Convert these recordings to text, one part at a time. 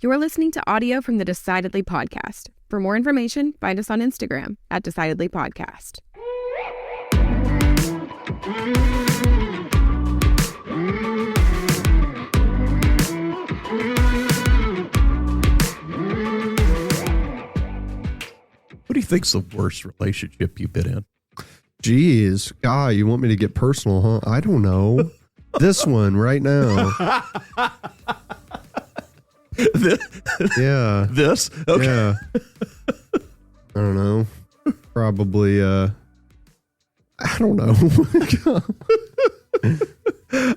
You are listening to audio from the Decidedly podcast. For more information, find us on Instagram at Decidedly Podcast. What do you think's the worst relationship you've been in? Geez, God, you want me to get personal, huh? I don't know. This one right now. Yeah. This? Okay. Yeah. I don't know. Probably, I don't know.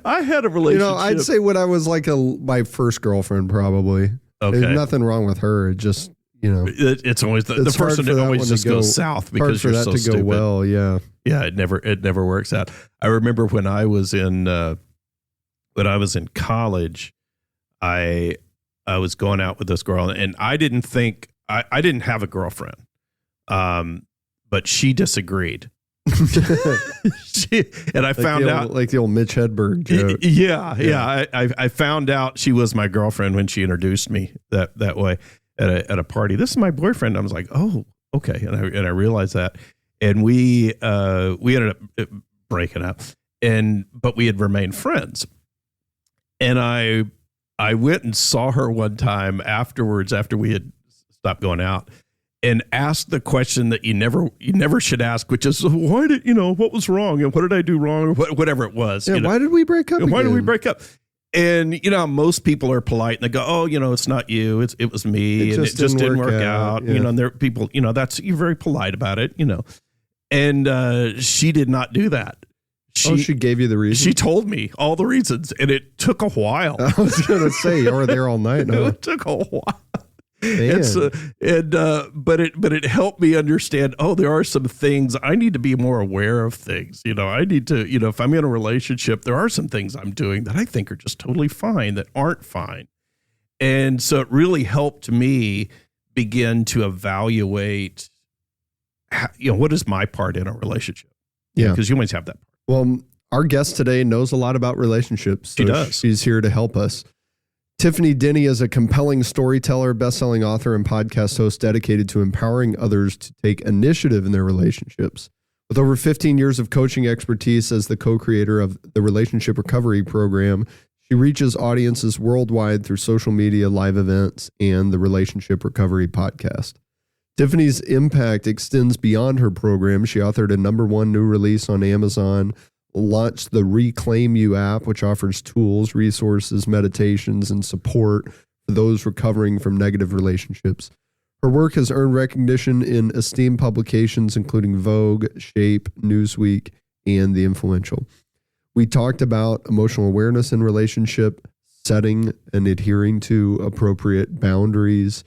I had a relationship. I'd say when I was like my first girlfriend, probably. Okay. There's nothing wrong with her. It just, it's always the person that always just goes south because you're so stupid. Well, yeah. Yeah, it never works out. I remember when I was in college, I was going out with this girl, and I didn't think I didn't have a girlfriend, but she disagreed. I found out like the old Mitch Hedberg joke. Yeah. I found out she was my girlfriend when she introduced me that way at a party. This is my boyfriend. I was like, oh, okay, and I realized that, and we ended up breaking up, but we had remained friends, and I went and saw her one time afterwards after we had stopped going out, and asked the question that you never should ask, which is, why did what was wrong, and what did I do wrong, or whatever it was. Yeah, why did we break up? Why did we break up? And most people are polite and they go, oh, it's not you, it was me, and it just didn't work out. Yeah. And there are people, you're very polite about it, And she did not do that. She gave you the reason? She told me all the reasons, and it took a while. I was going to say, you were there all night. No? It took a while. But it helped me understand, there are some things I need to be more aware of things. I need to, if I'm in a relationship, there are some things I'm doing that I think are just totally fine that aren't fine. And so it really helped me begin to evaluate, what is my part in a relationship? Yeah. Because you always have that part. Well, our guest today knows a lot about relationships. So she does. She's here to help us. Tiffany Denny is a compelling storyteller, best-selling author, and podcast host dedicated to empowering others to take initiative in their relationships. With over 15 years of coaching expertise as the co-creator of the Relationship Recovery Program, she reaches audiences worldwide through social media, live events, and the Relationship Recovery Podcast. Tiffany's impact extends beyond her program. She authored a #1 new release on Amazon, launched the Reclaim You app, which offers tools, resources, meditations, and support for those recovering from negative relationships. Her work has earned recognition in esteemed publications, including Vogue, Shape, Newsweek, and The Influential. We talked about emotional awareness in relationship, setting and adhering to appropriate boundaries,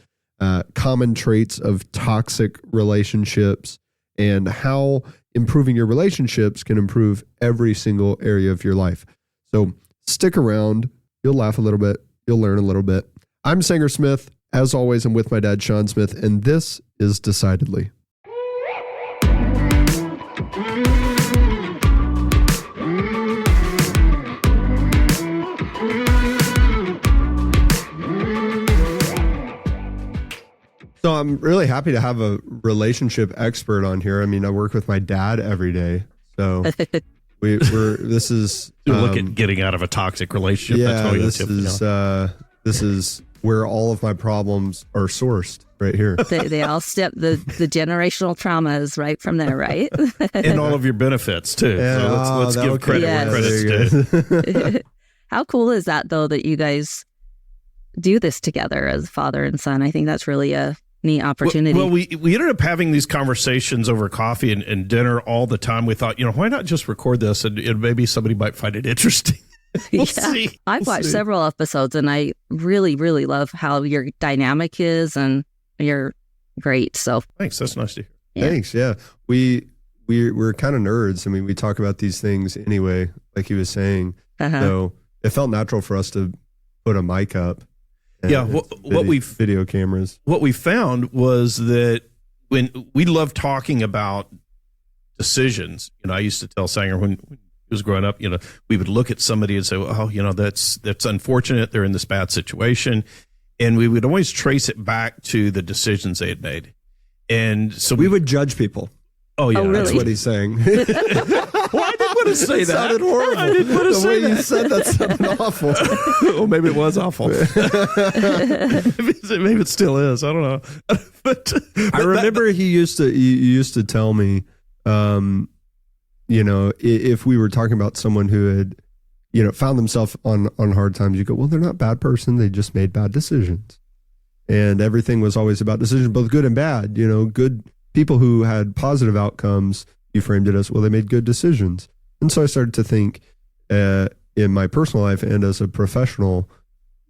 common traits of toxic relationships, and how improving your relationships can improve every single area of your life. So stick around. You'll laugh a little bit. You'll learn a little bit. I'm Sanger Smith. As always, I'm with my dad, Sean Smith, and this is Decidedly. So I'm really happy to have a relationship expert on here. I mean, I work with my dad every day. So this is look at getting out of a toxic relationship. Yeah, this is where all of my problems are sourced right here. They all step the generational traumas right from there, right? And all of your benefits too. Yeah, so let's give credit where credit's due. How cool is that though, that you guys do this together as father and son? I think that's really a neat opportunity. Well, we ended up having these conversations over coffee and dinner all the time. We thought, why not just record this and maybe somebody might find it interesting. We'll see. I've watched several episodes and I really, really love how your dynamic is, and you're great. So thanks. That's nice to hear. Yeah. Thanks. Yeah. We're kind of nerds. I mean, we talk about these things anyway, like he was saying. So it felt natural for us to put a mic up. Yeah, video cameras. What we found was that when we love talking about decisions, I used to tell Sanger when he was growing up, we would look at somebody and say, "Oh, that's unfortunate. They're in this bad situation," and we would always trace it back to the decisions they had made. And so we would judge people. Oh yeah, really? That's what he's saying. Well, I didn't want to say that. Sounded horrible. I didn't want to say the way that. you said that sounded awful. Well, maybe it was awful. Maybe it still is. I don't know. but I remember you used to tell me, if we were talking about someone who had, found themselves on hard times, you go, well, they're not a bad person. They just made bad decisions. And everything was always about decisions, both good and bad. Good people who had positive outcomes, you framed it as, well, they made good decisions. And so I started to think in my personal life and as a professional,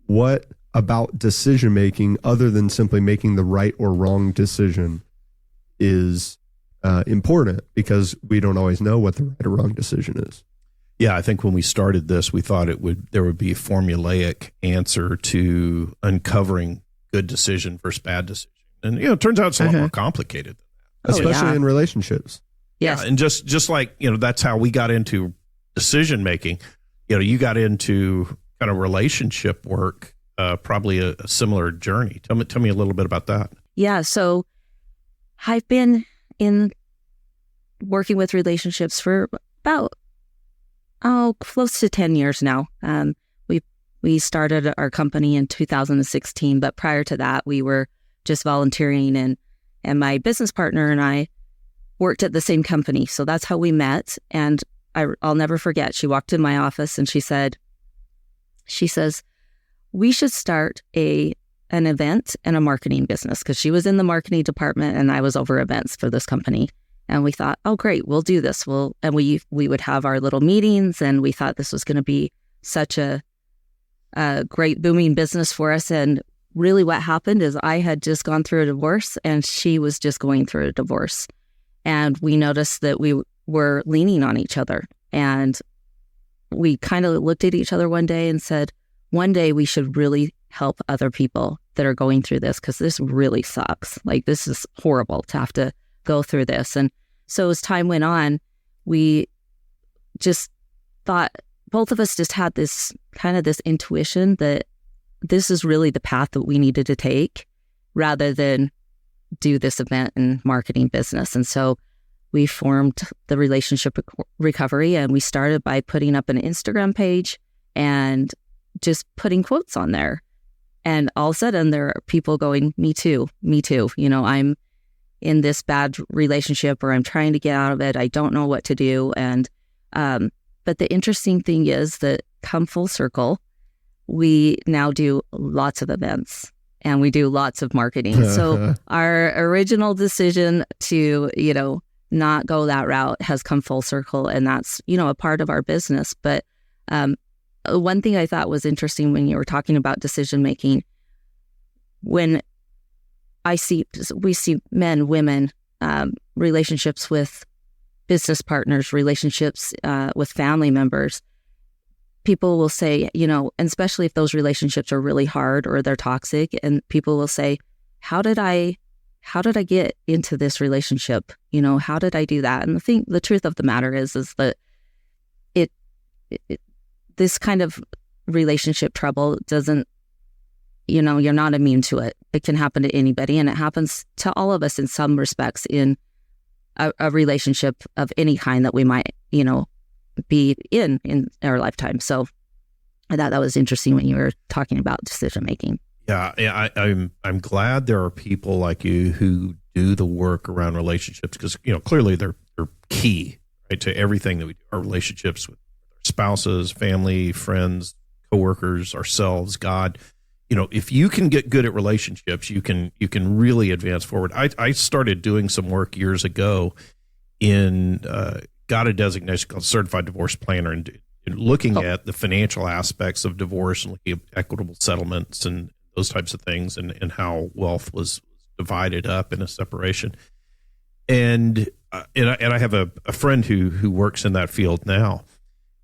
what about decision making other than simply making the right or wrong decision is important, because we don't always know what the right or wrong decision is. Yeah, I think when we started this, we thought there would be a formulaic answer to uncovering good decision versus bad decision. And it turns out it's a lot more complicated than that. Especially in relationships. Yes. Yeah, and just like, that's how we got into decision making. You got into kind of relationship work, probably a similar journey. Tell me a little bit about that. Yeah. So I've been in working with relationships for about, close to 10 years now. We started our company in 2016, but prior to that, we were just volunteering, and my business partner and I worked at the same company. So that's how we met. And I'll never forget, she walked in my office and she says, we should start an event and a marketing business, because she was in the marketing department and I was over events for this company. And we thought, oh, great, we'll do this. And we would have our little meetings, and we thought this was going to be such a great booming business for us. And really what happened is I had just gone through a divorce and she was just going through a divorce. And we noticed that we were leaning on each other. And we kind of looked at each other one day and said, one day we should really help other people that are going through this, because this really sucks. Like, this is horrible to have to go through this. And so as time went on, we just thought, both of us just had this kind of this intuition that this is really the path that we needed to take, rather than do this event and marketing business. And so we formed the Relationship Recovery, and we started by putting up an Instagram page and just putting quotes on there. And all of a sudden there are people going, me too. I'm in this bad relationship, or I'm trying to get out of it. I don't know what to do. And, but the interesting thing is that, come full circle, we now do lots of events and we do lots of marketing. So our original decision to, not go that route has come full circle, and that's, a part of our business. But one thing I thought was interesting when you were talking about decision making, when we see men, women, relationships with business partners, relationships with family members, people will say, and especially if those relationships are really hard or they're toxic, and people will say, how did I get into this relationship? How did I do that? And the truth of the matter is that this kind of relationship trouble doesn't, you're not immune to it. It can happen to anybody, and it happens to all of us in some respects in a relationship of any kind that we might, be in our lifetime. So I thought that was interesting when you were talking about decision making. Yeah, I'm glad there are people like you who do the work around relationships, because clearly they're key, right, to everything that we do. Our relationships with our spouses, family, friends, coworkers, ourselves, God. If you can get good at relationships, you can really advance forward. I started doing some work years ago got a designation called Certified Divorce Planner, and looking at the financial aspects of divorce and looking at equitable settlements and those types of things, and how wealth was divided up in a separation. And I have a friend who works in that field now.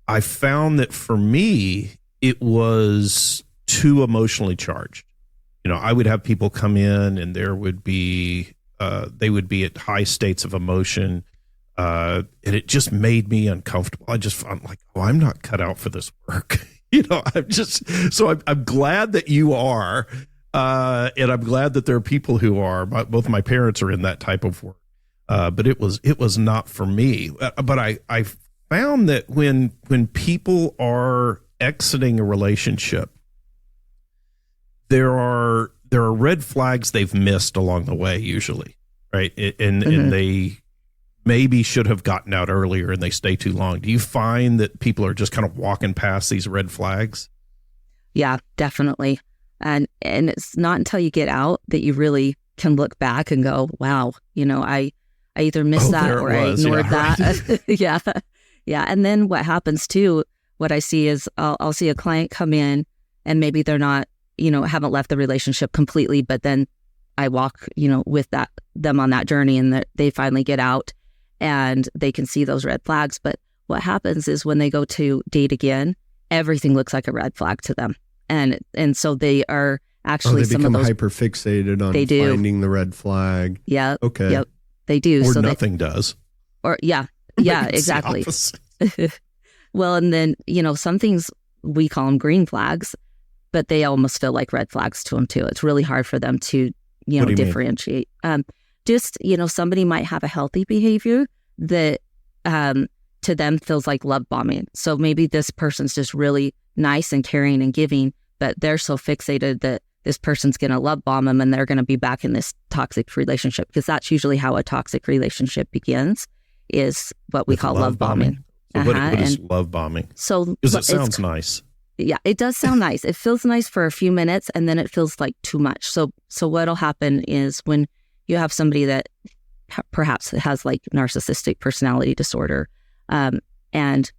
I found that for me, it was too emotionally charged. I would have people come in and there would be, they would be at high states of emotion. And it just made me uncomfortable. I'm like, I'm not cut out for this work. I'm glad that you are, And I'm glad that there are people who are. Both my parents are in that type of work, but it was not for me. But I found that when people are exiting a relationship, there are red flags they've missed along the way, usually, right? And they maybe should have gotten out earlier and they stay too long. Do you find that people are just kind of walking past these red flags? Yeah, definitely. And it's not until you get out that you really can look back and go, wow, I either missed that or I ignored that. Right. Yeah. Yeah. And then what happens too, what I see is I'll see a client come in and maybe they're not, haven't left the relationship completely, but then I walk, with them on that journey and they finally get out and they can see those red flags. But what happens is when they go to date again, everything looks like a red flag to them. And so they are actually they become hyper fixated on finding the red flag. Yeah. Okay. Yep. They do. Or so nothing does. Or yeah, exactly. Well, and then, some things we call them green flags, but they almost feel like red flags to them too. It's really hard for them to, differentiate. Somebody might have a healthy behavior that to them feels like love bombing. So maybe this person's just really nice and caring and giving, but they're so fixated that this person's going to love bomb them and they're going to be back in this toxic relationship, because that's usually how a toxic relationship begins, is what we call love bombing. So what is love bombing? So because it sounds nice. Yeah, it does sound nice. It feels nice for a few minutes and then it feels like too much. So what'll happen is when you have somebody that perhaps has like narcissistic personality disorder, and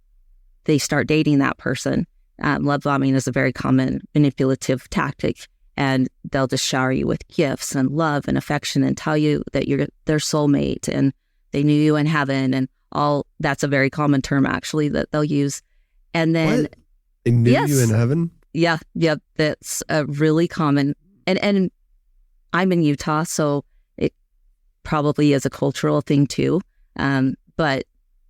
they start dating that person, love bombing is a very common manipulative tactic, and they'll just shower you with gifts and love and affection and tell you that you're their soulmate and they knew you in heaven and all. That's a very common term actually that they'll use. And then what? They knew you in heaven? Yeah, that's a really common. And I'm in Utah, so it probably is a cultural thing too. But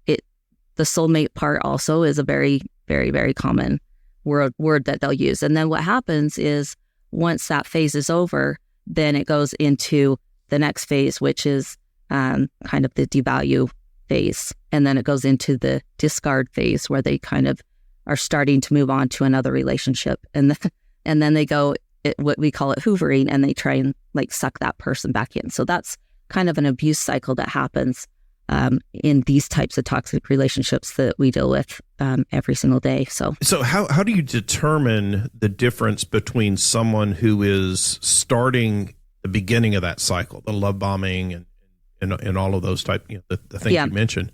the soulmate part also is a very, very, very common word that they'll use. And then what happens is once that phase is over, then it goes into the next phase, which is kind of the devalue phase. And then it goes into the discard phase where they kind of are starting to move on to another relationship. And then they go, what we call it hoovering, and they try and like suck that person back in. So that's kind of an abuse cycle that happens in these types of toxic relationships that we deal with every single day. So how do you determine the difference between someone who is starting the beginning of that cycle, the love bombing and all of those type, the things you mentioned,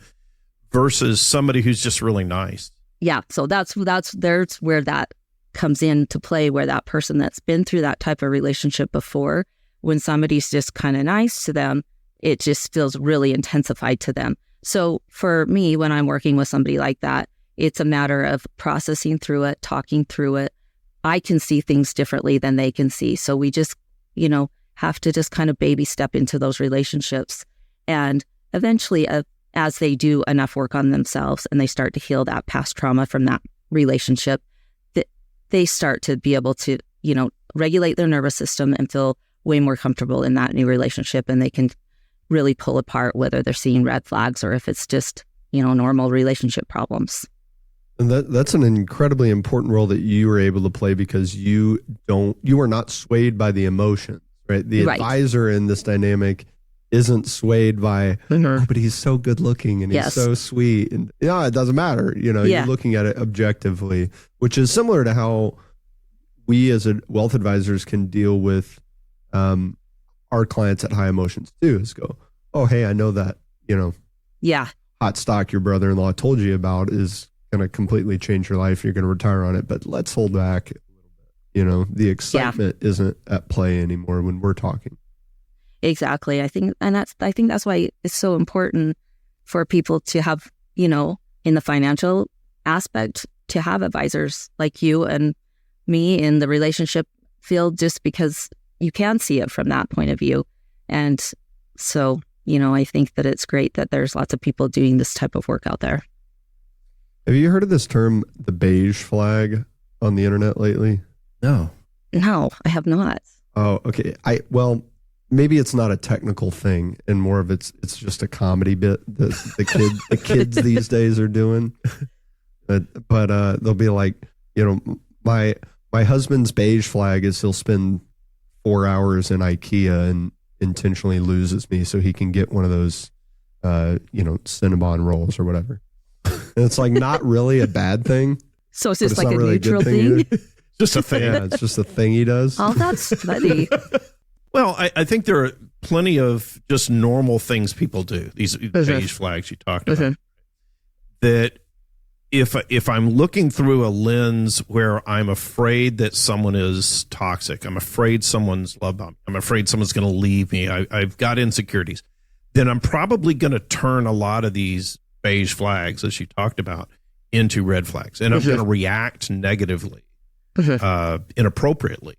versus somebody who's just really nice? Yeah. So there's where that comes into play, where that person that's been through that type of relationship before, when somebody's just kind of nice to them, it just feels really intensified to them. So for me, when I'm working with somebody like that, it's a matter of processing through it, talking through it. I can see things differently than they can see. So we just, have to just kind of baby step into those relationships. And eventually, as they do enough work on themselves and they start to heal that past trauma from that relationship, they start to be able to, regulate their nervous system and feel way more comfortable in that new relationship. And they can really pull apart whether they're seeing red flags or if it's just, normal relationship problems. And that's an incredibly important role that you were able to play, because you are not swayed by the emotions, right? The advisor in this dynamic isn't swayed by, but he's so good looking and he's so sweet. And it doesn't matter. You're looking at it objectively, which is similar to how we as wealth advisors can deal with our clients at high emotions too, is go, oh, hey, I know that, hot stock your brother-in-law told you about is going to completely change your life. You're going to retire on it, but let's hold back a little bit. The excitement isn't at play anymore when we're talking. Exactly. I think that's why it's so important for people to have, in the financial aspect, to have advisors like you and me in the relationship field, just because you can see it from that point of view. And so, I think that it's great that there's lots of people doing this type of work out there. Have you heard of this term, the beige flag, on the internet lately? No, I have not. Oh, okay. Maybe it's not a technical thing, and more of it's just a comedy bit that the kids these days are doing. But they'll be like, my husband's beige flag is he'll spend 4 hours in IKEA and intentionally loses me so he can get one of those, Cinnabon rolls or whatever. And it's like not really a bad thing. So it's just like a really neutral thing. thing? Just a thing. Yeah, it's just a thing he does. Oh, that's funny. Well, I think there are plenty of just normal things people do. These beige flags you talked about. That if I'm looking through a lens where I'm afraid that someone is toxic, I'm afraid someone's love bomb, I'm afraid someone's going to leave me, I've got insecurities, then I'm probably going to turn a lot of these beige flags, as you talked about, into red flags. And I'm going to react negatively, inappropriately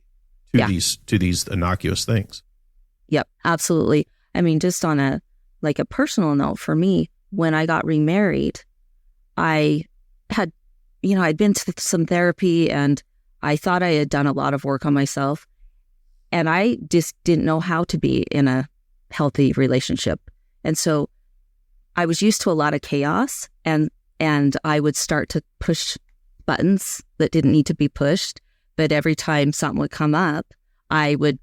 to these innocuous things. Yep, absolutely. I mean, just on a personal note for me, when I got remarried, I had, I'd been to some therapy and I thought I had done a lot of work on myself, and I just didn't know how to be in a healthy relationship. And so I was used to a lot of chaos, and I would start to push buttons that didn't need to be pushed. But every time something would come up, I would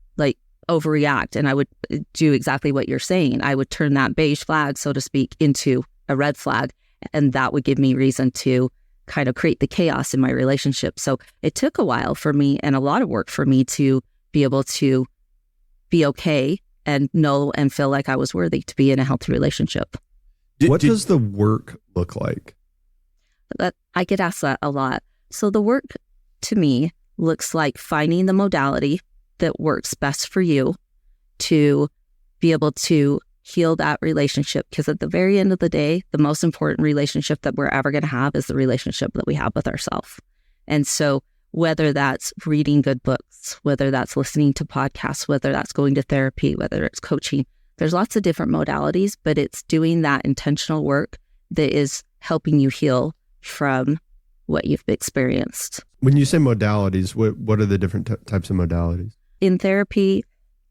overreact, and I would do exactly what you're saying. I would turn that beige flag, so to speak, into a red flag, and that would give me reason to kind of create the chaos in my relationship. So it took a while for me and a lot of work for me to be able to be okay and know and feel like I was worthy to be in a healthy relationship. What does the work look like? I get asked that a lot. So the work to me looks like finding the modality that works best for you to be able to heal that relationship. Because at the very end of the day, the most important relationship that we're ever going to have is the relationship that we have with ourselves. And so whether that's reading good books, whether that's listening to podcasts, whether that's going to therapy, whether it's coaching, there's lots of different modalities, but it's doing that intentional work that is helping you heal from what you've experienced. When you say modalities, what are the different types of modalities? In therapy,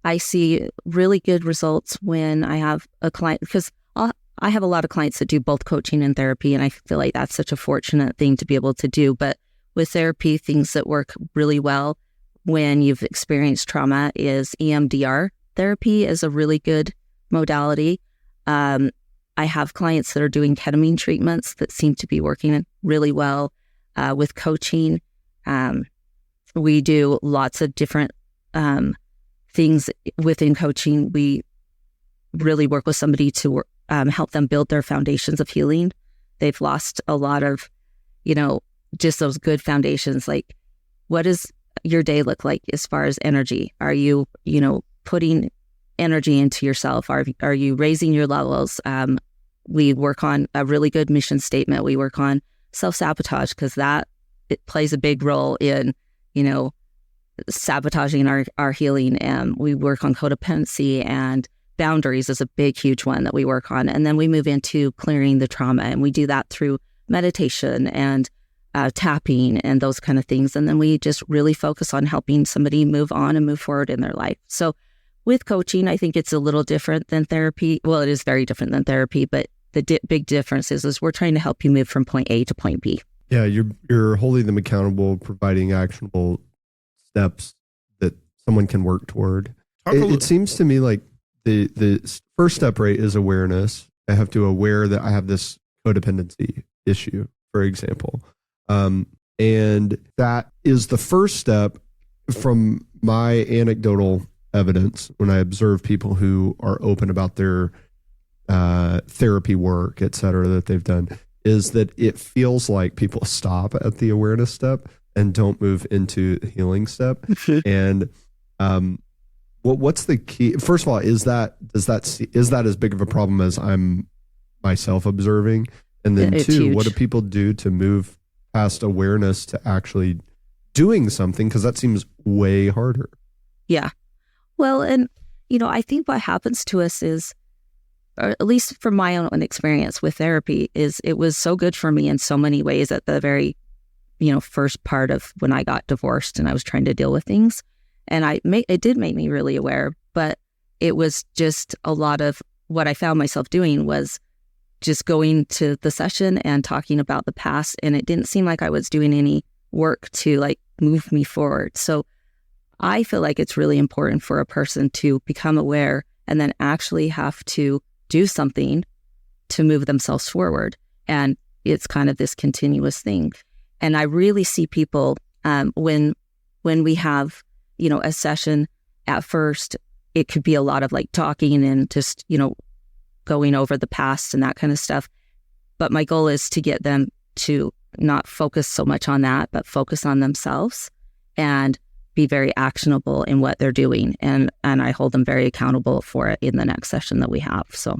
I see really good results when I have a client, because I have a lot of clients that do both coaching and therapy, and I feel like that's such a fortunate thing to be able to do. But with therapy, things that work really well when you've experienced trauma is EMDR therapy is a really good modality. I have clients that are doing ketamine treatments that seem to be working really well. With coaching, we do lots of different things within coaching. We really work with somebody to help them build their foundations of healing. They've lost a lot of, just those good foundations. Like, what does your day look like as far as energy? Are you, putting energy into yourself? Are you raising your levels? We work on a really good mission statement. We work on self-sabotage, because it plays a big role in, sabotaging our healing. And we work on codependency, and boundaries is a big, huge one that we work on. And then we move into clearing the trauma, and we do that through meditation and tapping and those kind of things. And then we just really focus on helping somebody move on and move forward in their life. So with coaching, I think it's a little different than therapy. Well, it is very different than therapy, but the big difference is we're trying to help you move from point A to point B. Yeah, you're holding them accountable, providing actionable steps that someone can work toward. It seems to me like the first step, right, is awareness. I have to aware that I have this codependency issue, for example. And that is the first step. From my anecdotal evidence, when I observe people who are open about their therapy work, et cetera, that they've done, is that it feels like people stop at the awareness step and don't move into the healing step. And what's the key? First of all, is that as big of a problem as I'm myself observing? And then it's two, huge. what do people do to move past awareness to actually doing something? Because that seems way harder. Yeah. Well, and, I think what happens to us is, or at least from my own experience with therapy, is it was so good for me in so many ways at the very, first part of when I got divorced and I was trying to deal with things. And it did make me really aware, but it was just a lot of what I found myself doing was just going to the session and talking about the past. And it didn't seem like I was doing any work to like move me forward. So I feel like it's really important for a person to become aware and then actually have to do something to move themselves forward. And it's kind of this continuous thing. And I really see people when we have, a session at first, it could be a lot of like talking and just, going over the past and that kind of stuff. But my goal is to get them to not focus so much on that, but focus on themselves and be very actionable in what they're doing. And I hold them very accountable for it in the next session that we have. So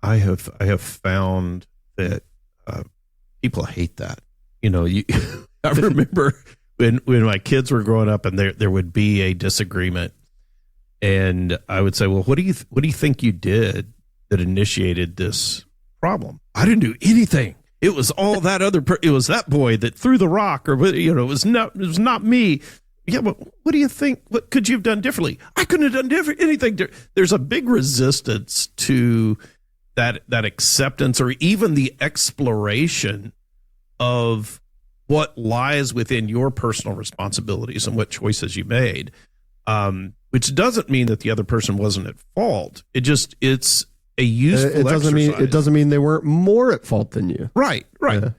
I have found that people hate that. I remember when my kids were growing up and there would be a disagreement, and I would say, well, what do you think you did that initiated this problem? I didn't do anything. It was all that it was that boy that threw the rock, or it was not me. Yeah, but what do you think? What could you have done differently? I couldn't have done anything. There's a big resistance to that acceptance, or even the exploration of what lies within your personal responsibilities and what choices you made. Which doesn't mean that the other person wasn't at fault. It's a useful exercise. It doesn't mean they weren't more at fault than you. Right. Yeah.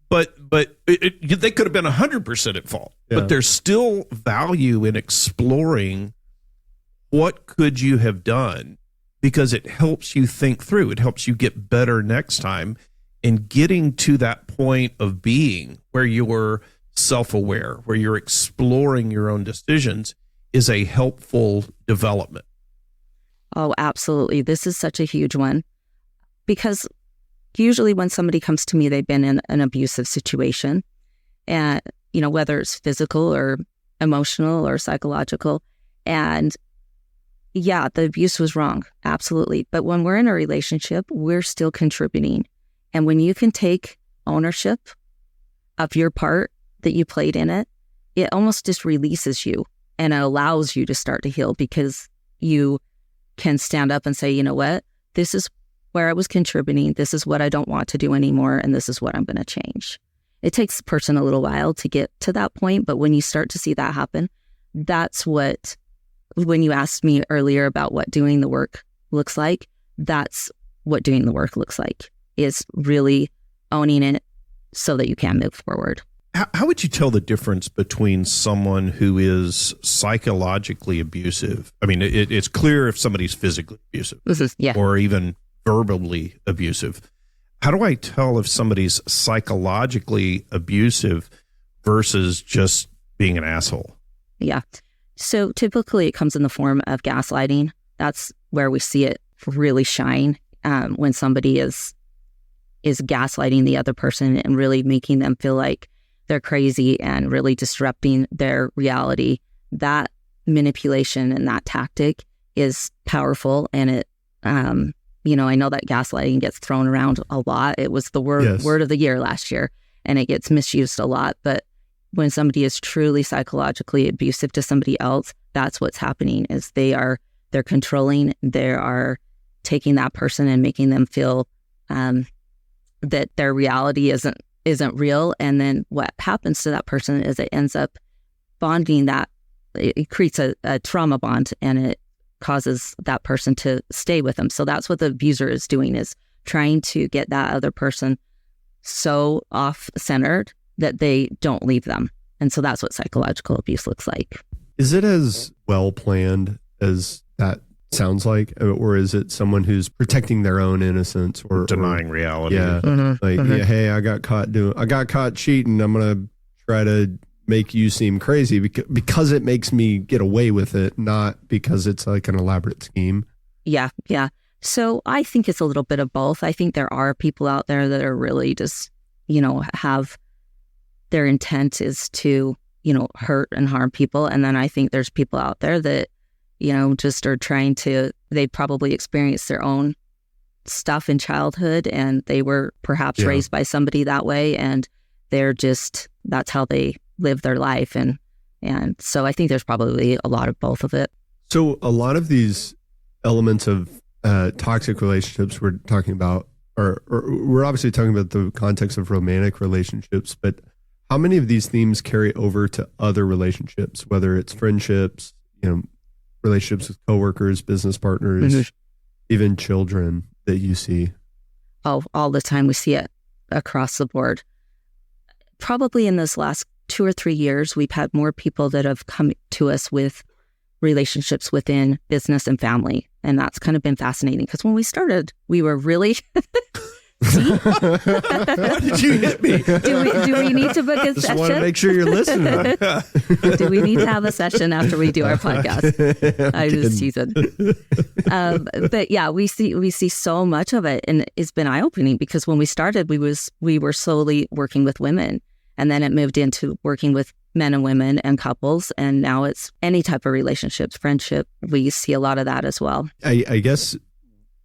But they could have been 100% at fault. Yeah. But there's still value in exploring what could you have done, because it helps you think through. It helps you get better next time. And getting to that point of being where you're self-aware, where you're exploring your own decisions, is a helpful development. Oh, absolutely. This is such a huge one, because usually when somebody comes to me, they've been in an abusive situation, and, whether it's physical or emotional or psychological. And yeah, the abuse was wrong. Absolutely. But when we're in a relationship, we're still contributing. And when you can take ownership of your part that you played in it, it almost just releases you and it allows you to start to heal, because you can stand up and say, you know what, this is where I was contributing. This is what I don't want to do anymore. And this is what I'm going to change. It takes a person a little while to get to that point. But when you start to see that happen, that's what, when you asked me earlier about what doing the work looks like, that's what doing the work looks like, is really owning it so that you can move forward. How would you tell the difference between someone who is psychologically abusive? I mean, it's clear if somebody's physically abusive, or even verbally abusive. How do I tell if somebody's psychologically abusive versus just being an asshole? Yeah. So typically it comes in the form of gaslighting. That's where we see it really shine, when somebody is gaslighting the other person and really making them feel like they're crazy and really disrupting their reality. That manipulation and that tactic is powerful. And it, I know that gaslighting gets thrown around a lot. It was the word of the year last year, and it gets misused a lot. But when somebody is truly psychologically abusive to somebody else, that's what's happening, is they're controlling, they are taking that person and making them feel that their reality isn't real. And then what happens to that person is it ends up bonding that, it creates a trauma bond, and it causes that person to stay with them. So that's what the abuser is doing, is trying to get that other person so off-centered that they don't leave them. And so that's what psychological abuse looks like. Is it as well planned as that sounds like, or is it someone who's protecting their own innocence or denying reality? Yeah, Yeah, hey, I got caught cheating. I'm gonna try to make you seem crazy because it makes me get away with it, not because it's like an elaborate scheme. Yeah. So I think it's a little bit of both. I think there are people out there that are really just, have their intent is to, hurt and harm people. And then I think there's people out there that, just are trying to, they probably experienced their own stuff in childhood, and they were perhaps raised by somebody that way. And they're just, that's how they live their life. And And so I think there's probably a lot of both of it. So a lot of these elements of toxic relationships we're talking about, or we're obviously talking about the context of romantic relationships, but how many of these themes carry over to other relationships, whether it's friendships, relationships with coworkers, business partners, even children that you see? Oh, all the time. We see it across the board. Probably in this last 2 or 3 years, we've had more people that have come to us with relationships within business and family. And that's kind of been fascinating because when we started, we were really... Why did you hit me? Do we need to book a Just session? want to make sure you're listening. Do we need to have a session after we do our podcast? I'm just teasing. But yeah, we see so much of it, and it's been eye-opening because when we started, we were solely working with women, and then it moved into working with men and women and couples, and now it's any type of relationships, friendship. We see a lot of that as well. I guess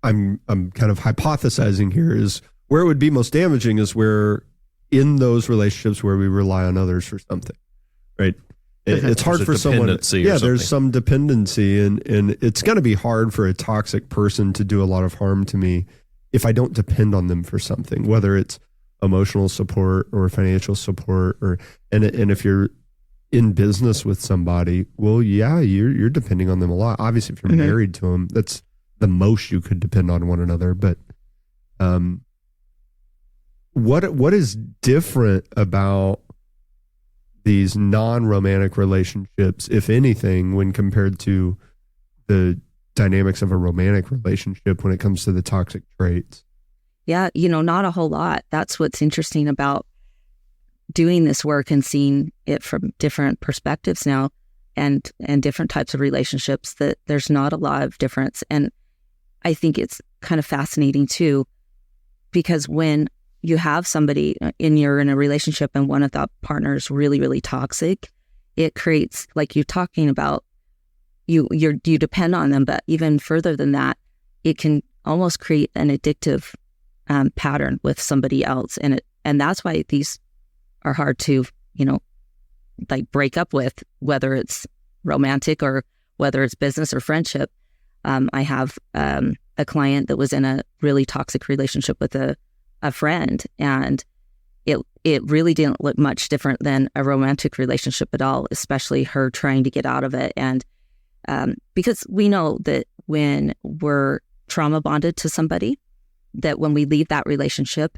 I'm kind of hypothesizing here is where it would be most damaging is where in those relationships where we rely on others for something, right? It's hard for someone. Yeah, there's some dependency, and it's going to be hard for a toxic person to do a lot of harm to me if I don't depend on them for something, whether it's emotional support or financial support, and if you're in business with somebody, well, yeah, you're depending on them a lot. Obviously, if you're married to them, that's the most you could depend on one another. But what is different about these non-romantic relationships, if anything, when compared to the dynamics of a romantic relationship when it comes to the toxic traits? Yeah, not a whole lot. That's what's interesting about doing this work and seeing it from different perspectives now and different types of relationships, that there's not a lot of difference. And I think it's kind of fascinating too, because when you have somebody you're in a relationship and one of the partners really, really toxic, it creates, like you're talking about, you depend on them, but even further than that, it can almost create an addictive pattern with somebody else, and that's why these are hard to like break up with, whether it's romantic or whether it's business or friendship. I have a client that was in a really toxic relationship with a friend, and it really didn't look much different than a romantic relationship at all, especially her trying to get out of it. And because we know that when we're trauma bonded to somebody, that when we leave that relationship,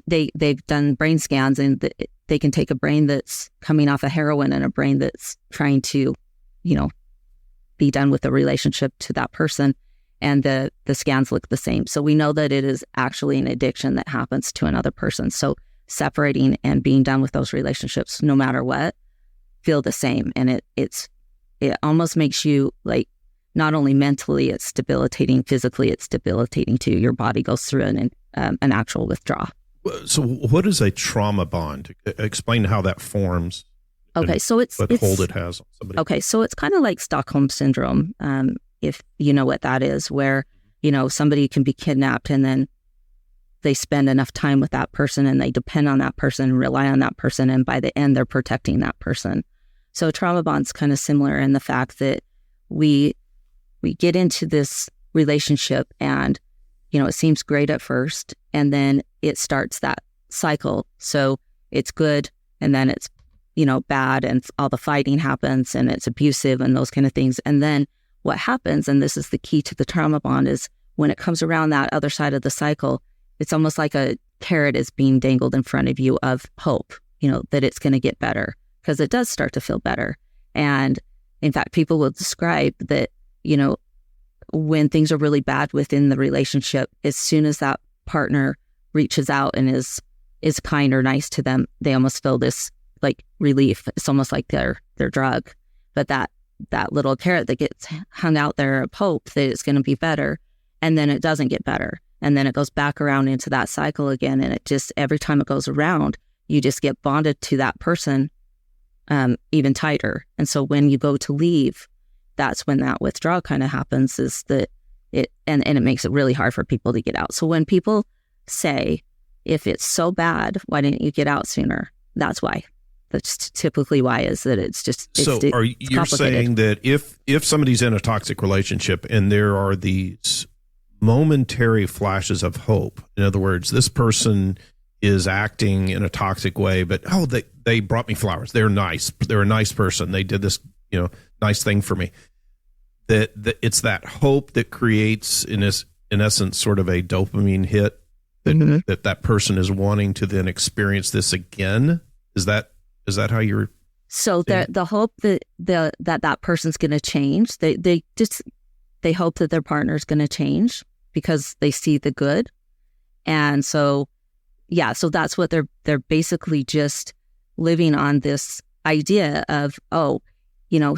they've done brain scans, and they can take a brain that's coming off of heroin and a brain that's trying to, be done with the relationship to that person, and the scans look the same. So we know that it is actually an addiction that happens to another person. So separating and being done with those relationships, no matter what, feel the same, and it almost makes you like, not only mentally it's debilitating, physically it's debilitating too. Your body goes through an actual withdrawal. So what is a trauma bond? Explain how that forms. Okay, so what hold it has on somebody. Okay, so it's kind of like Stockholm Syndrome, if you know what that is, where, somebody can be kidnapped and then they spend enough time with that person and they depend on that person, rely on that person, and by the end they're protecting that person. So trauma bond's kind of similar in the fact that we get into this relationship and, it seems great at first, and then it starts that cycle. So it's good, and then it's, bad, and all the fighting happens, and it's abusive and those kind of things. And then what happens, and this is the key to the trauma bond, is when it comes around that other side of the cycle, it's almost like a carrot is being dangled in front of you of hope, that it's going to get better, because it does start to feel better. And in fact, people will describe that, when things are really bad within the relationship, as soon as that partner reaches out and is kind or nice to them, they almost feel this like relief. It's almost like their drug. But that little carrot that gets hung out there of hope that it's going to be better, and then it doesn't get better. And then it goes back around into that cycle again. And it just, every time it goes around, you just get bonded to that person even tighter. And so when you go to leave, that's when that withdrawal kind of happens, is that it makes it really hard for people to get out. So when people say, if it's so bad, why didn't you get out sooner? That's why. That's typically why, is that it's just, you're saying that if somebody's in a toxic relationship and there are these momentary flashes of hope, in other words, this person is acting in a toxic way, but they brought me flowers, they're nice, they're a nice person, they did this nice thing for me, that it's that hope that creates in essence sort of a dopamine hit that person is wanting to then experience this again. Is that how you're? So the hope that that person's going to change, they hope that their partner's going to change because they see the good, and so that's what they're basically just living on this idea of,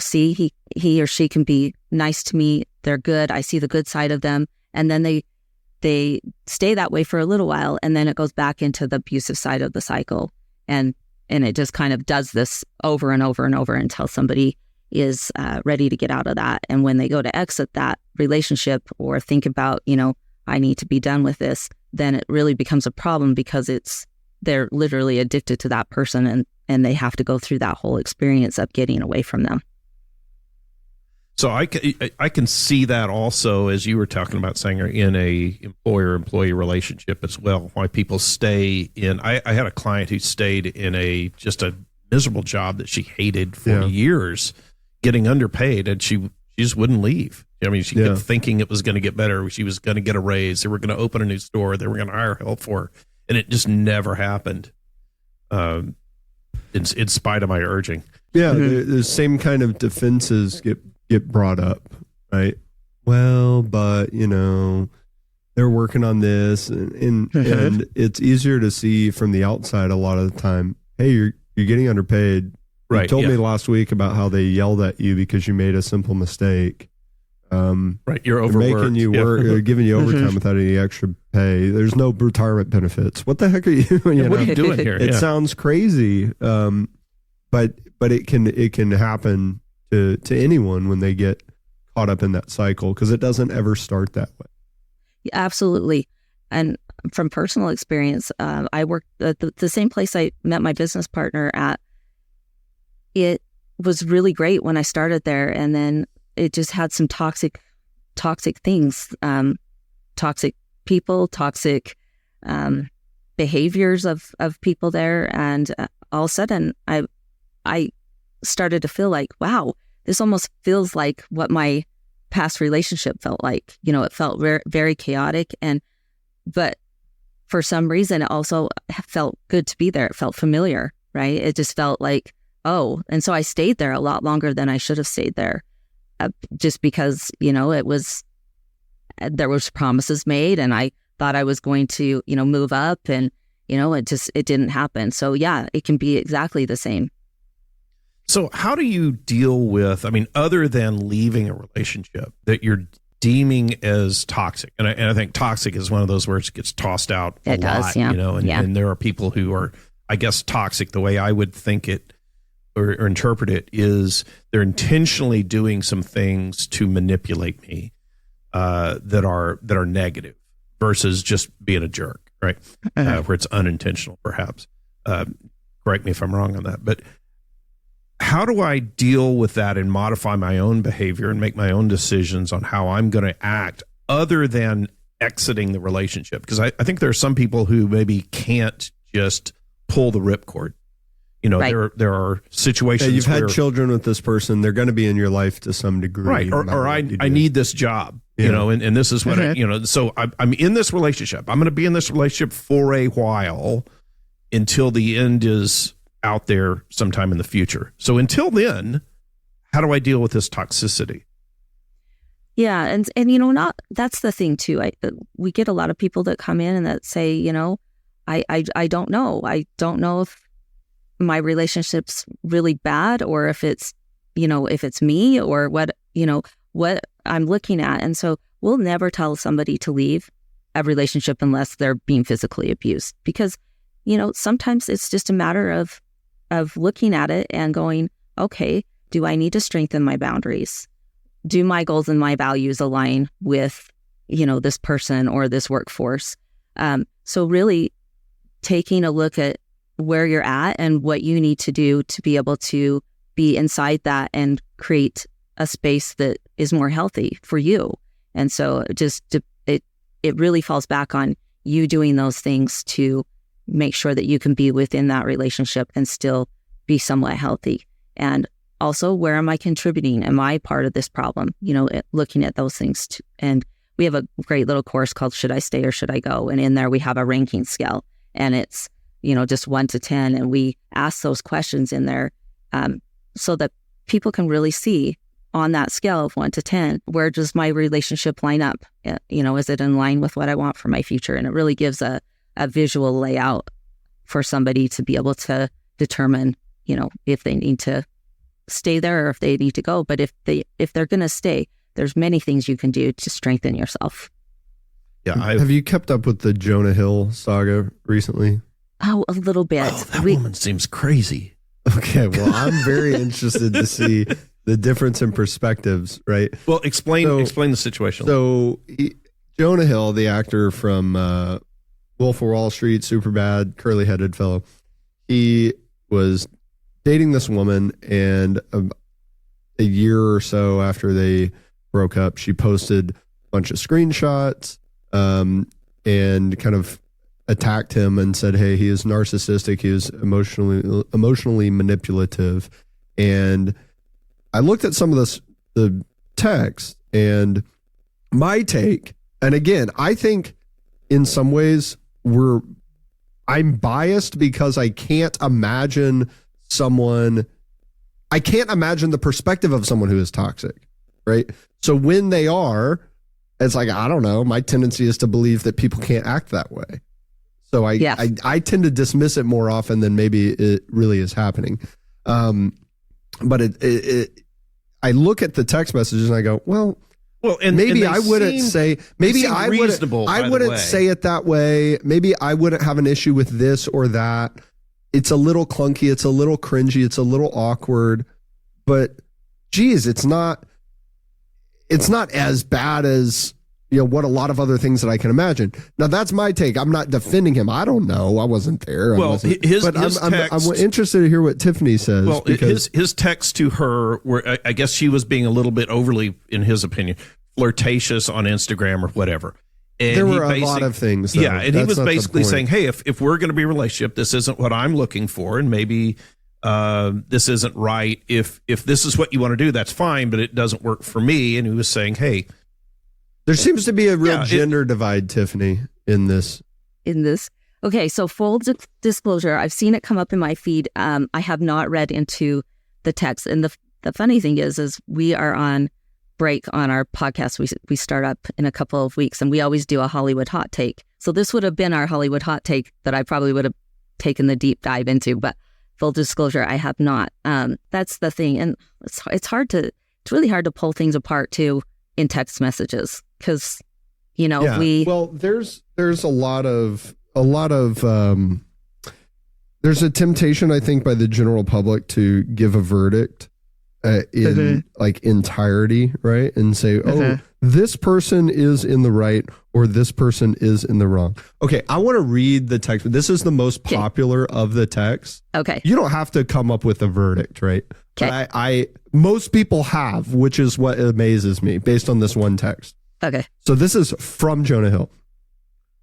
see, he or she can be nice to me, they're good, I see the good side of them, and then they stay that way for a little while, and then it goes back into the abusive side of the cycle, and it just kind of does this over and over and over until somebody is ready to get out of that. And when they go to exit that relationship or think about, I need to be done with this, then it really becomes a problem because they're literally addicted to that person, and they have to go through that whole experience of getting away from them. So I can see that also, as you were talking about, Sanger, in a employer-employee relationship as well, why people stay in. I had a client who stayed in just a miserable job that she hated for years, getting underpaid, and she just wouldn't leave. I mean, she kept thinking it was going to get better. She was going to get a raise. They were going to open a new store. They were going to hire help for her, and it just never happened. In spite of my urging. Yeah, the same kind of defenses get brought up, right? Well, but they're working on this, and it's easier to see from the outside a lot of the time. Hey, you're getting underpaid. Right. You told me last week about how they yelled at you because you made a simple mistake. Right, you're overworked. Making you work, giving you overtime without any extra pay. There's no retirement benefits. What the heck are you? What are you doing here? It sounds crazy, but it can happen to anyone when they get caught up in that cycle, because it doesn't ever start that way. Yeah, absolutely. And from personal experience, I worked at the same place I met my business partner at. It was really great when I started there, and then it just had some toxic things, toxic people, toxic behaviors of people there, and all of a sudden I started to feel like, wow, this almost feels like what my past relationship felt like. It felt very, very chaotic, but for some reason it also felt good to be there. It felt familiar, right? It just felt like, and so I stayed there a lot longer than I should have stayed there, just because there was promises made, and I thought I was going to move up, and it didn't happen. So it can be exactly the same. So how do you deal with, other than leaving a relationship that you're deeming as toxic? And I think toxic is one of those words that gets tossed out a lot, and there are people who are, I guess, toxic. The way I would think it or interpret it is they're intentionally doing some things to manipulate me that are negative versus just being a jerk, right? Where it's unintentional, perhaps. Correct me if I'm wrong on that, but how do I deal with that and modify my own behavior and make my own decisions on how I'm going to act other than exiting the relationship? Because I think there are some people who maybe can't just pull the ripcord. Right. There are situations you've had children with this person. They're going to be in your life to some degree. Right. Or I need this job, and this is what, so I'm in this relationship. I'm going to be in this relationship for a while until the end is out there sometime in the future. So until then, how do I deal with this toxicity? Yeah. And that's the thing too. We get a lot of people that come in and that say, I don't know. I don't know if my relationship's really bad, or if it's me, or what I'm looking at. And so we'll never tell somebody to leave a relationship unless they're being physically abused, because, sometimes it's just a matter of looking at it and going, okay, do I need to strengthen my boundaries? Do my goals and my values align with, this person or this workforce? So really taking a look at where you're at and what you need to do to be able to be inside that and create a space that is more healthy for you. And so it really falls back on you doing those things to make sure that you can be within that relationship and still be somewhat healthy. And also, where am I contributing? Am I part of this problem? Looking at those things too. And we have a great little course called Should I Stay or Should I Go? And in there we have a ranking scale, and it's, just 1 to 10. And we ask those questions in there so that people can really see on that scale of 1 to 10, where does my relationship line up? Is it in line with what I want for my future? And it really gives a visual layout for somebody to be able to determine, if they need to stay there or if they need to go. But if they're going to stay, there's many things you can do to strengthen yourself. Yeah. Have you kept up with the Jonah Hill saga recently? Oh, a little bit. Oh, that woman seems crazy. Okay. Well, I'm very interested to see the difference in perspectives, right? Well, explain the situation. So Jonah Hill, the actor from Wolf of Wall Street, Superbad, curly-headed fellow, he was dating this woman, and a year or so after they broke up, she posted a bunch of screenshots and kind of attacked him and said, hey, he is narcissistic, he is emotionally manipulative. And I looked at some of the text, and my take, and again, I think in some ways I'm biased because I can't imagine the perspective of someone who is toxic, right? So when they are, it's like, I don't know, my tendency is to believe that people can't act that way. So I tend to dismiss it more often than maybe it really is happening. But I look at the text messages and I go, well, and maybe I wouldn't say, maybe I wouldn't say it that way. Maybe I wouldn't have an issue with this or that. It's a little clunky. It's a little cringy. It's a little awkward, but geez, it's not as bad as, what a lot of other things that I can imagine. Now that's my take. I'm not defending him. I don't know. I wasn't there. I'm interested to hear what Tiffany says. Well, his text to her, where I guess she was being a little bit overly, in his opinion, flirtatious on Instagram or whatever. And there were a lot of things. Though. Yeah, and he was basically saying, hey, if we're going to be in a relationship, this isn't what I'm looking for, and maybe this isn't right. If this is what you want to do, that's fine, but it doesn't work for me. And he was saying, hey, there seems to be a real gender divide, Tiffany, in this. Okay, so full disclosure, I've seen it come up in my feed. I have not read into the text. And the funny thing is we are on break on our podcast. We start up in a couple of weeks, and we always do a Hollywood hot take. So this would have been our Hollywood hot take that I probably would have taken the deep dive into, but full disclosure, I have not. That's the thing. And it's really hard to pull things apart too in text messages. Because, there's a lot of there's a temptation, I think, by the general public to give a verdict in like entirety, right? And say, this person is in the right or this person is in the wrong. Okay, I want to read the text. This is the most popular of the texts. Okay. You don't have to come up with a verdict, right? Okay. But most people have, which is what amazes me based on this one text. Okay. So this is from Jonah Hill.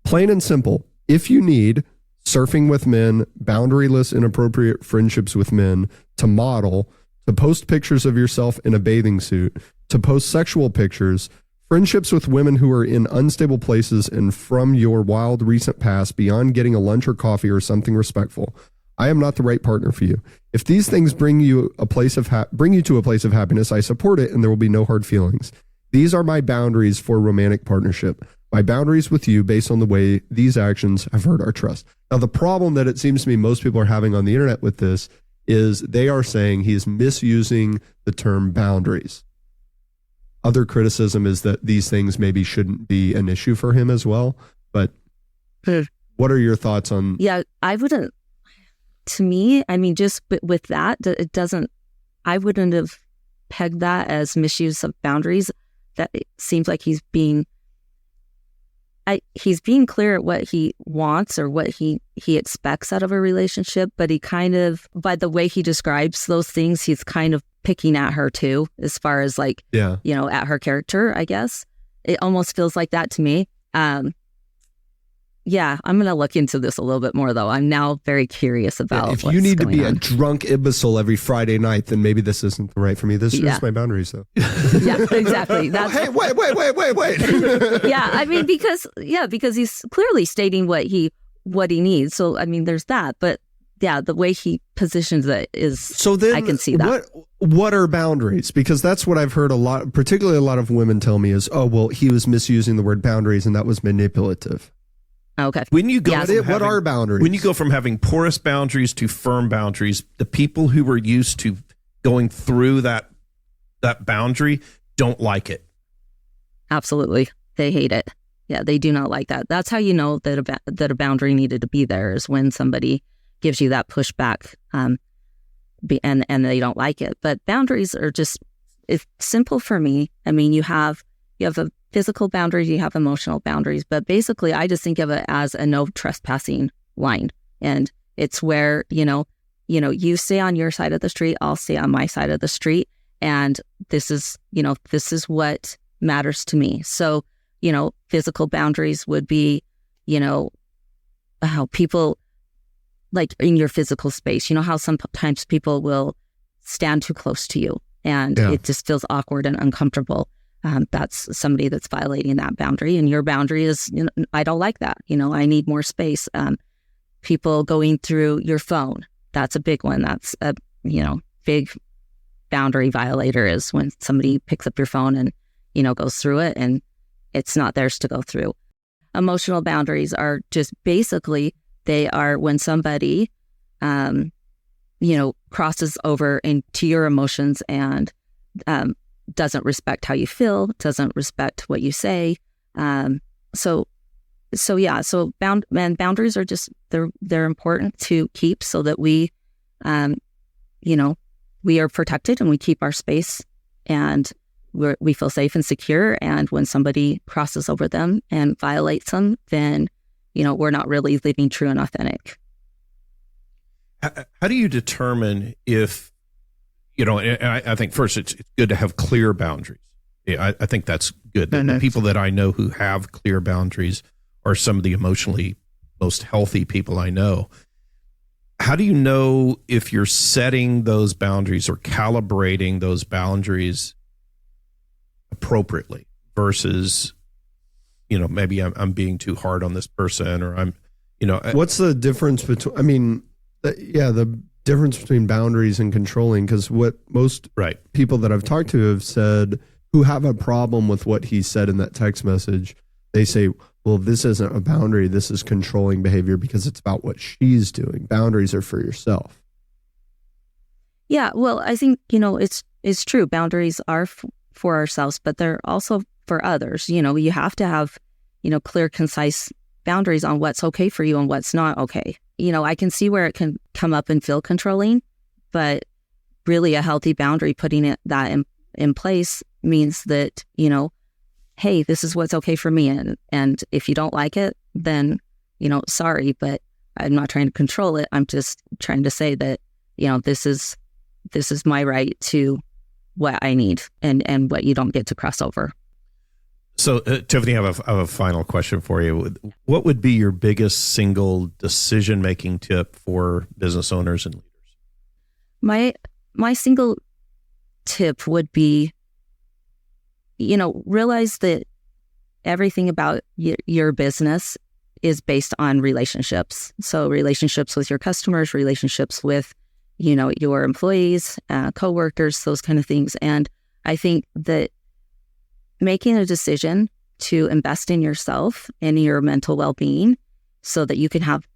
Plain and simple. If you need surfing with men, boundaryless, inappropriate friendships with men, to model, to post pictures of yourself in a bathing suit, to post sexual pictures, friendships with women who are in unstable places and from your wild recent past beyond getting a lunch or coffee or something respectful, I am not the right partner for you. If these things bring you to a place of happiness, I support it and there will be no hard feelings. These are my boundaries for romantic partnership. My boundaries with you based on the way these actions have hurt our trust. Now, the problem that it seems to me most people are having on the internet with this is they are saying he is misusing the term boundaries. Other criticism is that these things maybe shouldn't be an issue for him as well. But what are your thoughts on? Yeah, I wouldn't. To me, I mean, just with that, it doesn't. I wouldn't have pegged that as misuse of boundaries. That it seems like he's being he's being clear at what he wants or what he expects out of a relationship, but he kind of, by the way he describes those things, he's kind of picking at her too, as far as like, Yeah. at her character, I guess. It almost feels like that to me. Yeah, I'm going to look into this a little bit more, though. I'm now very curious about If what's you need to going be a on. drunk imbecile every Friday night, then maybe this isn't the right for me. This is my boundaries, though. Yeah, exactly. That's, Hey, wait. yeah, I mean, because he's clearly stating what he needs. So, I mean, there's that. But yeah, the way he positions it is, So then I can see that. What are boundaries? Because that's what I've heard a lot, particularly a lot of women tell me is, oh, well, he was misusing the word boundaries and that was manipulative. Okay. When you go, What are boundaries? When you go from having porous boundaries to firm boundaries, the people who were used to going through that boundary don't like it. Absolutely. They hate it. Yeah, they do not like that. That's how you know that a boundary needed to be there, is when somebody gives you that pushback and they don't like it. But boundaries are just, it's simple for me. I mean, you have a physical boundaries, you have emotional boundaries, but basically I just think of it as a no trespassing line. And it's where, you stay on your side of the street, I'll stay on my side of the street. And this is what matters to me. So, physical boundaries would be, how people, like in your physical space, how sometimes people will stand too close to you and it just feels awkward and uncomfortable. That's somebody that's violating that boundary. And your boundary is, I don't like that. I need more space. People going through your phone, that's a big one. That's a, big boundary violator, is when somebody picks up your phone and, goes through it and it's not theirs to go through. Emotional boundaries are just basically, they are when somebody, crosses over into your emotions and, doesn't respect how you feel, doesn't respect what you say. So boundaries are just, they're important to keep so that we, we are protected and we keep our space and we feel safe and secure. And when somebody crosses over them and violates them, then, we're not really living true and authentic. How do you determine if, I think first it's good to have clear boundaries. Yeah, I think that's good. The people that I know who have clear boundaries are some of the emotionally most healthy people I know. How do you know if you're setting those boundaries or calibrating those boundaries appropriately versus, maybe I'm being too hard on this person, or I'm, what's the difference between, the difference between boundaries and controlling? Because what most people that I've talked to have said, who have a problem with what he said in that text message, they say, well, this isn't a boundary, this is controlling behavior because it's about what she's doing. Boundaries are for yourself. Yeah, well, I think, it's true. Boundaries are for ourselves, but they're also for others. You have to have, clear, concise boundaries on what's okay for you and what's not okay. I can see where it can come up and feel controlling, but really a healthy boundary, putting that in place means that, hey, this is what's okay for me. And if you don't like it, then, sorry, but I'm not trying to control it. I'm just trying to say that, this is my right to what I need and what you don't get to cross over. So, Tiffany, I have a final question for you. What would be your biggest single decision-making tip for business owners and leaders? My single tip would be, realize that everything about your business is based on relationships. So relationships with your customers, relationships with, your employees, coworkers, those kind of things. And I think that making a decision to invest in yourself and your mental well-being so that you can have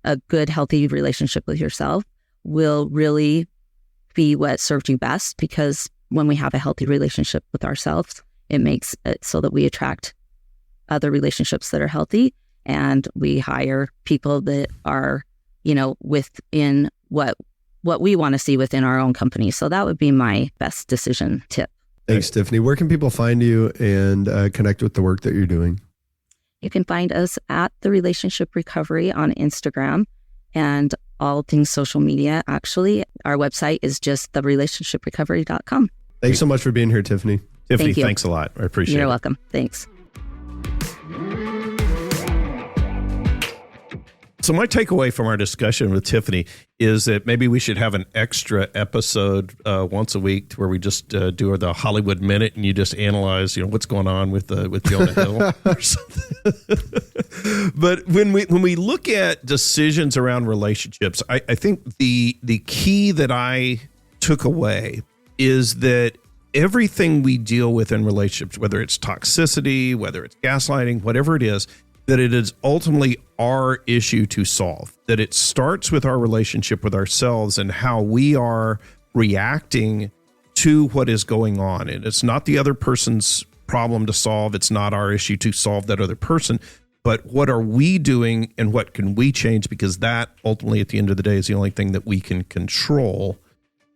a good, healthy relationship with yourself will really be what served you best, because when we have a healthy relationship with ourselves, it makes it so that we attract other relationships that are healthy and we hire people that are, within what we want to see within our own company. So that would be my best decision tip. Thanks, Tiffany. Where can people find you and connect with the work that you're doing? You can find us at The Relationship Recovery on Instagram and all things social media. Actually, our website is just therelationshiprecovery.com. Thanks so much for being here, Tiffany. Tiffany, Thank you. thanks a lot. I appreciate it. You're welcome. Thanks. So my takeaway from our discussion with Tiffany is that maybe we should have an extra episode once a week where we just do the Hollywood Minute and you just analyze, what's going on with Jonah Hill or something. But when we look at decisions around relationships, I think the key that I took away is that everything we deal with in relationships, whether it's toxicity, whether it's gaslighting, whatever it is, that it is ultimately our issue to solve, that it starts with our relationship with ourselves and how we are reacting to what is going on. And it's not the other person's problem to solve. It's not our issue to solve that other person, but what are we doing and what can we change? Because that ultimately at the end of the day is the only thing that we can control.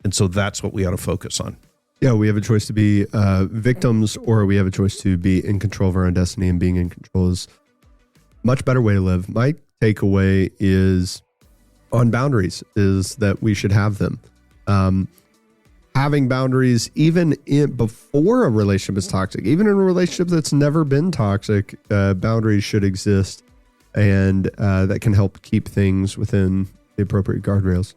And so that's what we ought to focus on. Yeah, we have a choice to be victims, or we have a choice to be in control of our own destiny, and being in control is much better way to live. My takeaway is on boundaries is that we should have them. Having boundaries, even before a relationship is toxic, even in a relationship that's never been toxic, boundaries should exist, and that can help keep things within the appropriate guardrails.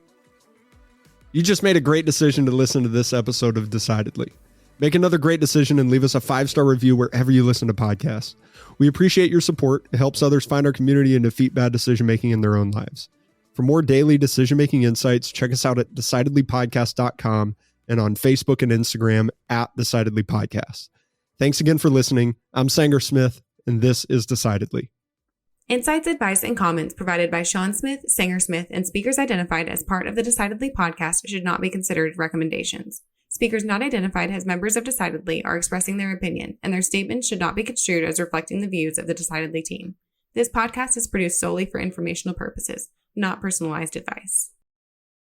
You just made a great decision to listen to this episode of Decidedly. Make another great decision and leave us a 5-star review wherever you listen to podcasts. We appreciate your support. It helps others find our community and defeat bad decision-making in their own lives. For more daily decision-making insights, check us out at decidedlypodcast.com and on Facebook and Instagram at Decidedly Podcast. Thanks again for listening. I'm Sanger Smith, and this is Decidedly. Insights, advice, and comments provided by Sean Smith, Sanger Smith, and speakers identified as part of the Decidedly podcast should not be considered recommendations. Speakers not identified as members of Decidedly are expressing their opinion, and their statements should not be construed as reflecting the views of the Decidedly team. This podcast is produced solely for informational purposes, not personalized advice.